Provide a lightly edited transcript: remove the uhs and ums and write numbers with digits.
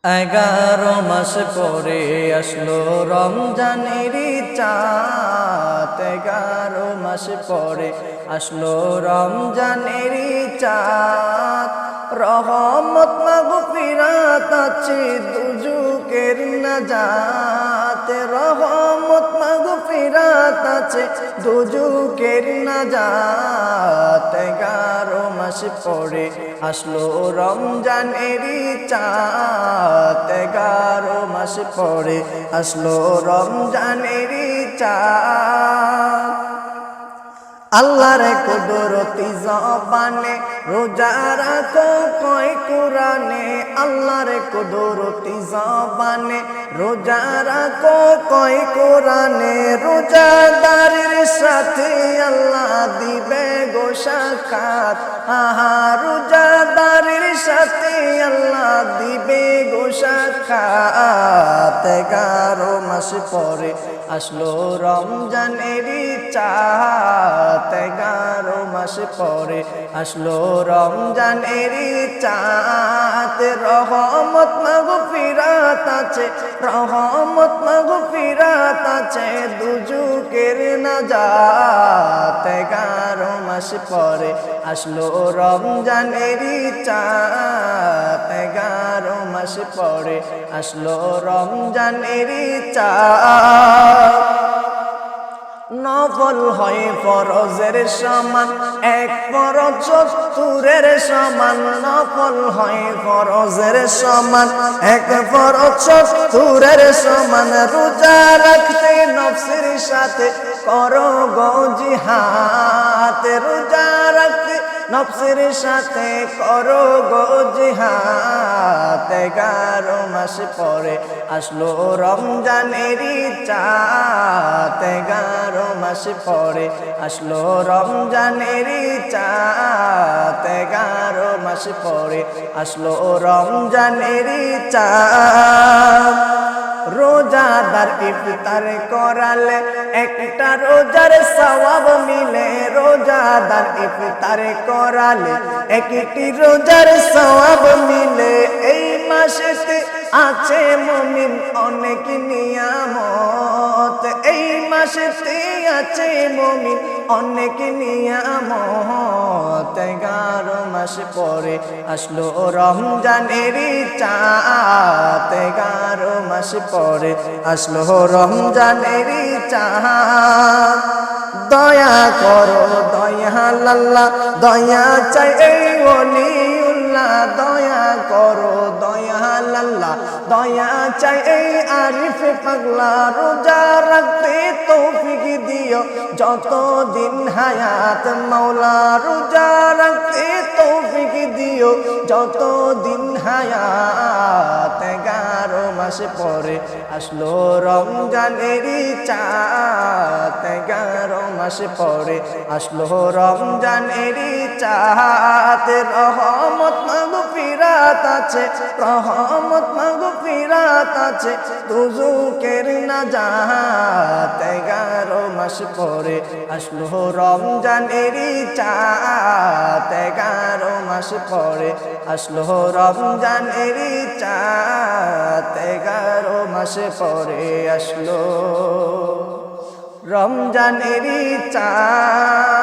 11 মাস পরে আসলো রমজানেরই চাঁদ 11 মাস পরে আসলো রমজানেরই চাঁদ রহমত মাগফিরাত আছে দুজুকের নাজাত রহমত মাগফিরাত আছে দুজুকের নাজাত 11 মাস পরে আসলো রমজানেরই চাঁদ 11 মাস পরে আসলো রমজানেরই চাঁদ আল্লাহর কুদরতি জবানে রোজা রাখো কয় কুরআনে আল্লাহর কুদরতি জবানে রোজা রাখো কয় কুরআনে রোজাদারের সাথে আল্লাহ দিবে গো সাক্ষাৎ আহা রোজাদারের সাথে আল্লাহ দিবে গো সাক্ষাৎ 11 মাস পরে আসলো রমজানেরই চাঁদ 11 মাস পরে আসলো রমজানেরই চাঁদ রহমত মাগফিরাত আছে রহমত মাগফিরাত আছে দুজুকের নাজাত 11 মাস পরে আসলো রমজানেরই চাঁদ 11 মাস পরে আসলো রমজানেরই চাঁদ নফল হয় ফরজের সমান এক ফরজ 70 সমান নফল হয় ফরজের সমান এক ফরজ 70 সমান রোজা রাখতে নফসের সাথে করো গো জিহাদ রোজা রাখতে নফসের সাথে করো গো জিহাদ 11 মাস পরে আসলো রমজানেরই চাঁদ 11 মাস পরে আসলো রমজানেরই চাঁদ 11 মাস পরে আসলো রমজানেরই চাঁদ রোজাদার ইফতার করালে একটা রোজার সওয়াব মিলে রোজাদার ইফতার করালে একটি রোজার সওয়াব মিলে এই মাসেতে আছে মুমিন অনেক নিয়ামত এই মাসেতে আছে মুমিন অনেক নিয়ামত 11 মাস পরে আসলো রমজানেরই চাঁদ 11 মাস পরে আসলো রমজানেরই চাঁদ দয়া করো দয়াল আল্লাহ দয়া চাই এই ওলিউল্লাহ দয়া করো দয়াল আল্লাহ দয়া চাই এই আরিফ পাগলা রোজা রাখতে তৌফিক দিও যতদিন হায়াত মাওলা রোজা রাখতে তৌফিক দিও যতদিন হায়াত 11 মাস পরে আসলো রমজানেরই চাঁদ 11 মাস পরে আসলো রমজানেরই চাঁদ রহমত মাগফিরাত আছে রহমত মাগফিরাত আছে দুজুকের নাজাত 11 মাস পরে আসলো রমজানেরই চাঁদ 11 মাস পরে আসলো রমজানেরই চাঁদ 11 মাস পরে আসলো রমজানেরই চাঁদ।